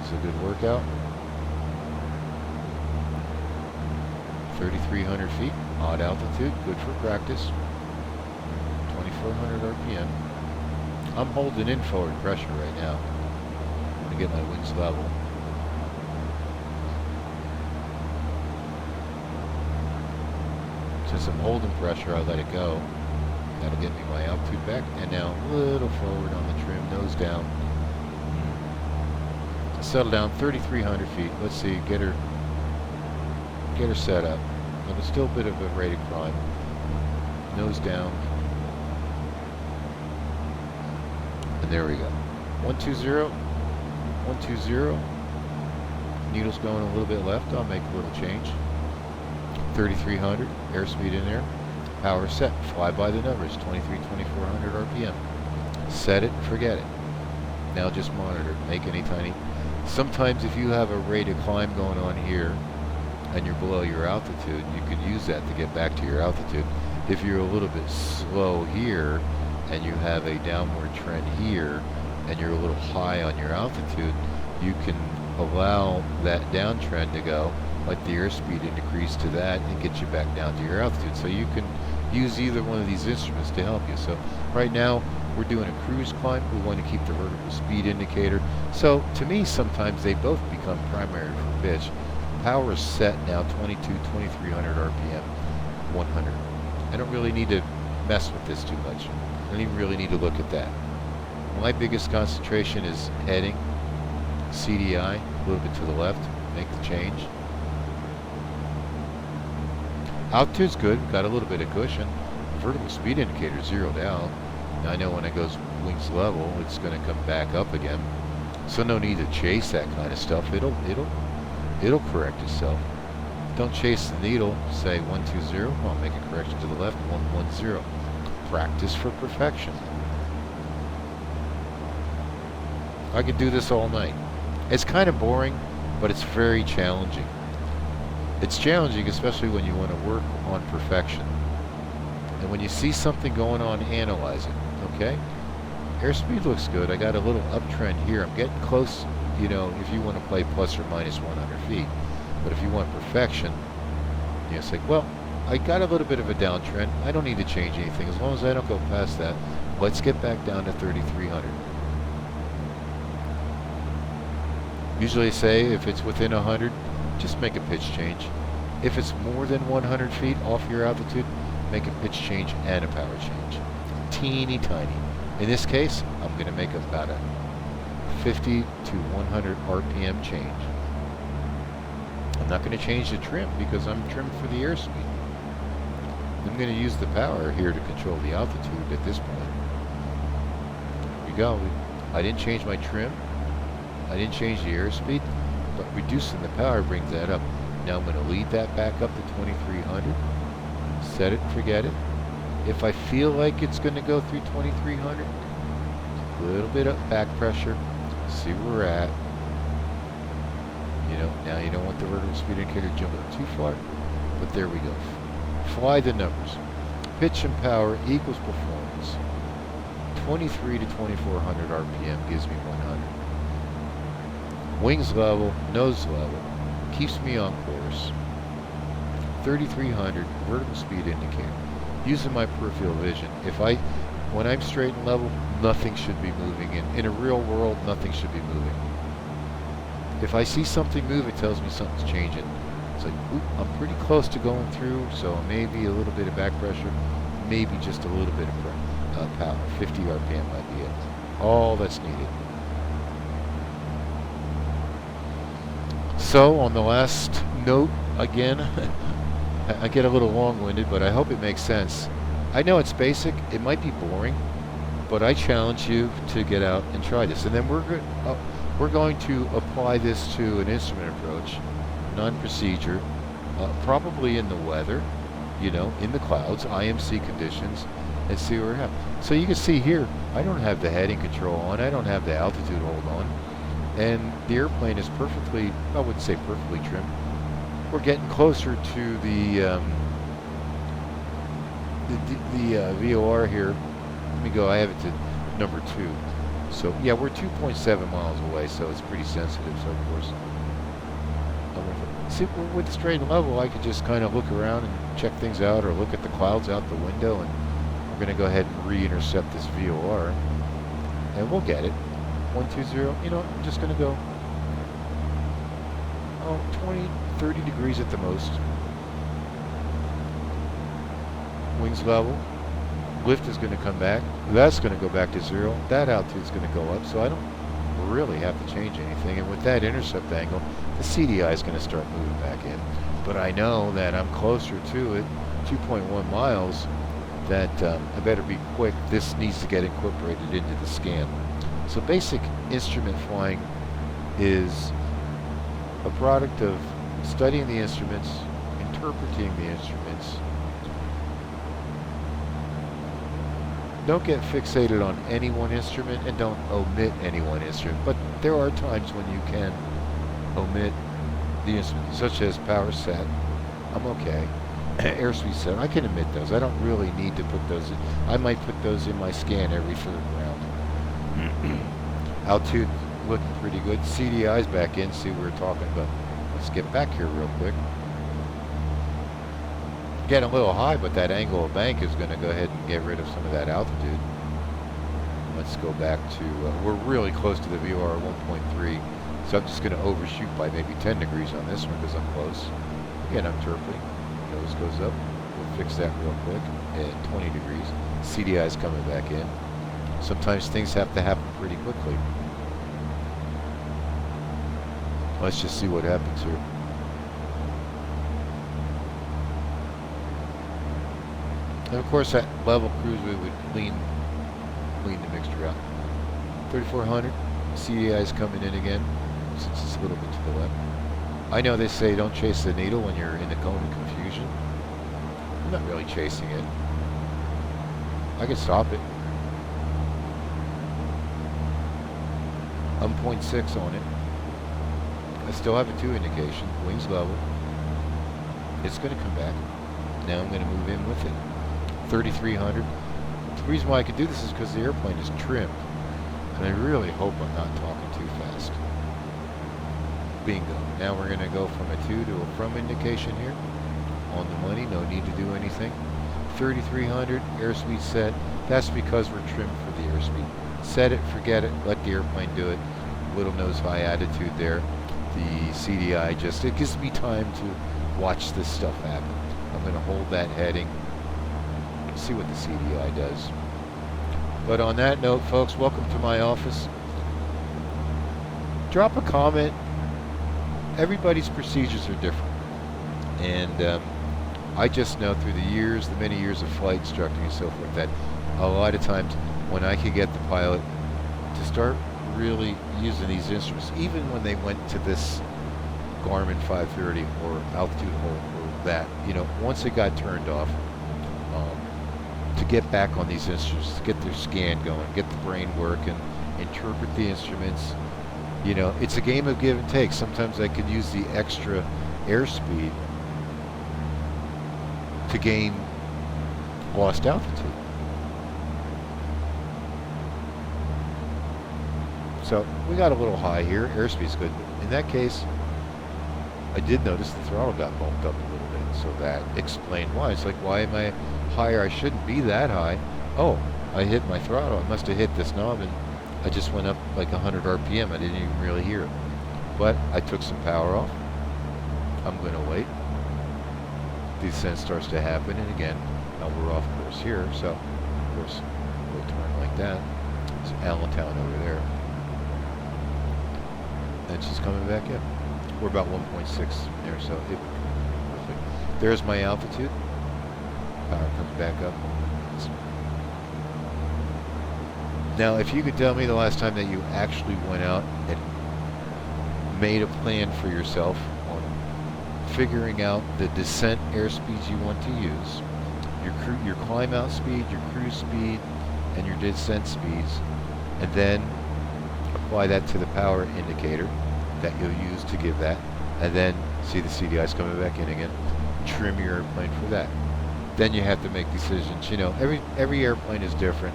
It's a good workout. 3,300 feet, odd altitude, good for practice. 2,400 RPM. I'm holding in forward pressure right now. I'm going to get my wings level. Since I'm holding pressure, I let it go. That'll get me my altitude back. And now a little forward on the trim, nose down. Settle down, 3,300 feet. Let's see, get her set up. But it's still a bit of a rate of climb. Nose down. And there we go. 120. 120. Needle's going a little bit left. I'll make a little change. 3,300. Airspeed in there. Power set. Fly by the numbers. 2,400 RPM. Set it. Forget it. Now just monitor. Make any tiny. Sometimes if you have a rate of climb going on here and you're below your altitude, you could use that to get back to your altitude. If you're a little bit slow here and you have a downward trend here and you're a little high on your altitude, you can allow that downtrend to go, like the airspeed, and decrease to that and get you back down to your altitude. So you can use either one of these instruments to help you. So right now we're doing a cruise climb. We want to keep the vertical speed indicator. So to me, sometimes they both become primary for pitch. Power is set now 2,300 RPM, 100. I don't really need to mess with this too much. I don't even really need to look at that. My biggest concentration is heading, CDI, a little bit to the left. make the change. Altitude's good, got a little bit of cushion. Vertical speed indicator zeroed out. Now I know when it goes wings level, it's going to come back up again. So no need to chase that kind of stuff. It'll correct itself. Don't chase the needle. Say 120. I'll make a correction to the left. 110. Practice for perfection. I could do this all night. It's kind of boring, but it's very challenging. It's challenging, especially when you want to work on perfection. And when you see something going on, analyze it. Okay? Airspeed looks good. I got a little uptrend here. I'm getting close, you know, if you want to play plus or minus 100 feet. But if you want perfection, you know, it's like, well, I got a little bit of a downtrend. I don't need to change anything. As long as I don't go past that, let's get back down to 3,300. Usually say if it's within 100, just make a pitch change. If it's more than 100 feet off your altitude, make a pitch change and a power change. Teeny tiny. In this case, I'm going to make about a 50 to 100 RPM change. I'm not going to change the trim because I'm trimmed for the airspeed. I'm going to use the power here to control the altitude at this point. Here we go. I didn't change my trim. I didn't change the airspeed, but reducing the power brings that up. Now I'm going to lead that back up to 2,300. Set it, forget it. If I feel like it's going to go through 2,300, a little bit of back pressure, see where we're at. You know, now you don't want the vertical speed indicator jumping too far, but there we go. Fly the numbers. Pitch and power equals performance. 23 to 2,400 RPM gives me 100. Wings level, nose level, keeps me on course. 3,300 vertical speed indicator. Using my peripheral vision, when I'm straight and level, nothing should be moving. In a real world, nothing should be moving. If I see something move, it tells me something's changing. It's like, oop, I'm pretty close to going through, so maybe a little bit of back pressure, maybe just a little bit of power. 50 RPM might be it. All that's needed. So on the last note, again, I get a little long-winded, but I hope it makes sense. I know it's basic, it might be boring, but I challenge you to get out and try this. And then we're going to apply this to an instrument approach, non-procedure, probably in the weather, you know, in the clouds, IMC conditions, and see where we're at. So you can see here, I don't have the heading control on, I don't have the altitude hold on, and the airplane is perfectly, I wouldn't say perfectly trimmed. We're getting closer to the VOR here. Let me go, I have it to number 2. So yeah, we're 2.7 miles away, so it's pretty sensitive, so of course. See, with straight and level, I could just kind of look around and check things out, or look at the clouds out the window, and we're going to go ahead and re-intercept this VOR, and we'll get it. 120, you know, I'm just going to go 20, 30 degrees at the most. Wings level. Lift is going to come back. That's going to go back to 0. That altitude is going to go up, so I don't really have to change anything. And with that intercept angle, the CDI is going to start moving back in. But I know that I'm closer to it, 2.1 miles, that I better be quick. This needs to get incorporated into the scan. So basic instrument flying is a product of studying the instruments, interpreting the instruments. Don't get fixated on any one instrument, and don't omit any one instrument. But there are times when you can omit the instrument, such as power set. I'm okay. Airspeed set, I can omit those. I don't really need to put those in. I might put those in my scan every third round. Altitude looking pretty good. CDI's back in, see what we're talking about. Let's get back here real quick. Getting a little high, but that angle of bank is going to go ahead and get rid of some of that altitude. Let's go back to, we're really close to the VOR 1.3, so I'm just going to overshoot by maybe 10 degrees on this one because I'm close. Again, I'm interpreting. Nose goes up. We'll fix that real quick at 20 degrees. CDI is coming back in. Sometimes things have to happen pretty quickly. Let's just see what happens here. And of course, at level cruise, we would clean the mixture out. 3400. CDI is coming in again, since it's a little bit to the left. I know they say don't chase the needle when you're in the cone of confusion. I'm not really chasing it. I can stop it. I'm 0.6 on it. I still have a 2 indication. Wings level. It's going to come back. Now I'm going to move in with it. 3,300. The reason why I can do this is because the airplane is trimmed. And I really hope I'm not talking too fast. Bingo. Now we're going to go from a 2 to a from indication here. On the money, no need to do anything. 3,300, airspeed set. That's because we're trimmed for the airspeed. Set it, forget it, let the airplane do it. Little nose high attitude there. The CDI just, it gives me time to watch this stuff happen. I'm going to hold that heading, see what the CDI does. But on that note, folks, welcome to my office. Drop a comment. Everybody's procedures are different. And I just know through the years, the many years of flight instructing and so forth, that a lot of times when I could get the pilot to start really using these instruments, even when they went to this Garmin 530 or altitude hold or that, you know, once it got turned off, to get back on these instruments, to get their scan going, get the brain working, interpret the instruments. You know, it's a game of give and take. Sometimes I could use the extra airspeed to gain lost altitude. So we got a little high here. Airspeed's good. In that case, I did notice the throttle got bumped up a little bit, so that explained why. It's like, why am I higher? I shouldn't be that high. Oh, I hit my throttle. I must have hit this knob, and I just went up like 100 RPM. I didn't even really hear it. But I took some power off. I'm going to wait. Descent starts to happen, and again, now we're off course here, so of course we'll turn like that. It's Allentown over there. And she's coming back in. We're about 1.6 there, so it perfect. There's my altitude. Power comes back up. Now, if you could tell me the last time that you actually went out and made a plan for yourself on figuring out the descent airspeeds you want to use, your climb out speed, your cruise speed, and your descent speeds, and then apply that to the power indicator that you'll use to give that, and then see the CDIs coming back in again, trim your airplane for that. Then you have to make decisions. You know, every airplane is different.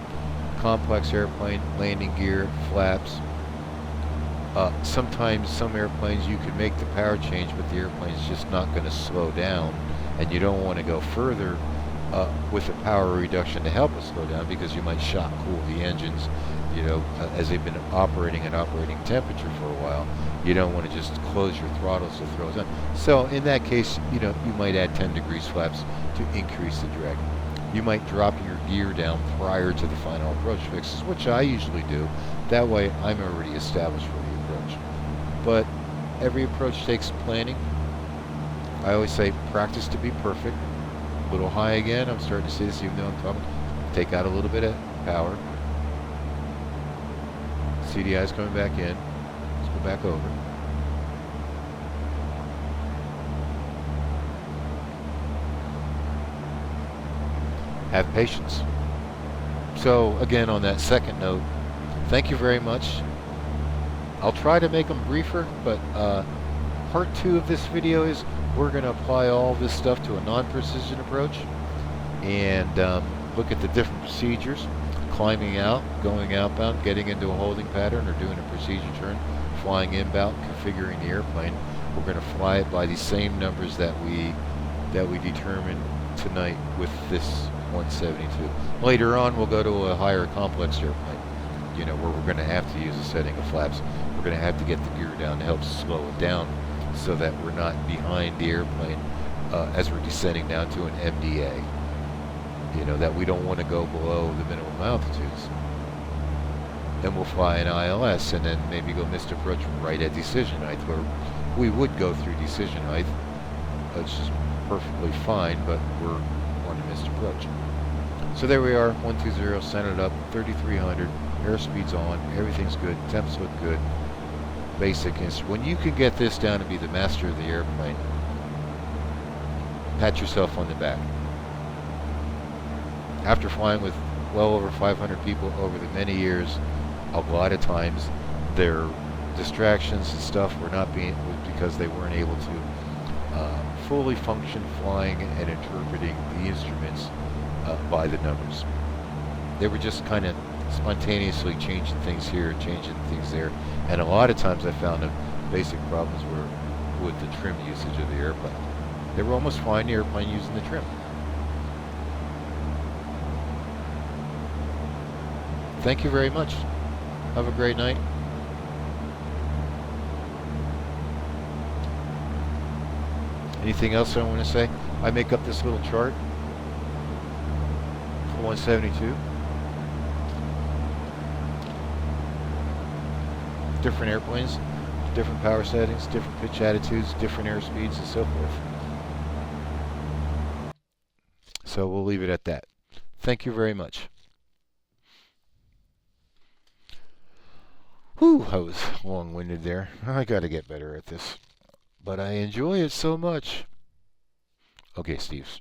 Complex airplane, landing gear, flaps. Sometimes some airplanes you can make the power change, but the airplane's just not going to slow down, and you don't want to go further with a power reduction to help it slow down, because you might shock cool the engines, you know, as they've been operating at operating temperature for a while. You don't want to just close your throttles to throw it down. So in that case, you know, you might add 10 degrees flaps to increase the drag. You might drop your gear down prior to the final approach fixes, which I usually do. That way I'm already established for the approach. But every approach takes planning. I always say practice to be perfect. A little high again. I'm starting to see this even though I'm talking. Take out a little bit of power. CDI is coming back in. Let's go back over. Have patience. So again, on that second note, thank you very much. I'll try to make them briefer, but part 2 of this video is we're going to apply all this stuff to a non-precision approach and look at the different procedures: climbing out, going outbound, getting into a holding pattern, or doing a procedure turn, flying inbound, configuring the airplane. We're going to fly it by the same numbers that we determined tonight with this 172. Later on, we'll go to a higher complex airplane, you know, where we're going to have to use a setting of flaps. We're going to have to get the gear down to help slow it down so that we're not behind the airplane as we're descending down to an MDA. You know, that we don't want to go below the minimum altitudes. and we'll fly an ILS, and then maybe go missed approach right at decision height, where we would go through decision height, which is perfectly fine, but we're on a missed approach. So there we are, 120, centered up, 3,300, airspeed's on, everything's good, temps look good. Basic is when you can get this down to be the master of the airplane, pat yourself on the back. After flying with well over 500 people over the many years, a lot of times their distractions and stuff were not being because they weren't able to fully function flying and interpreting the instruments by the numbers. They were just kind of spontaneously changing things here, changing things there, and a lot of times I found the basic problems were with the trim usage of the airplane. They were almost flying the airplane using the trim. Thank you very much. Have a great night. Anything else I want to say? I make up this little chart for 172. Different airplanes, different power settings, different pitch attitudes, different airspeeds, and so forth. So we'll leave it at that. Thank you very much. Whew, I was long-winded there. I got to get better at this. But I enjoy it so much. Okay, Steve.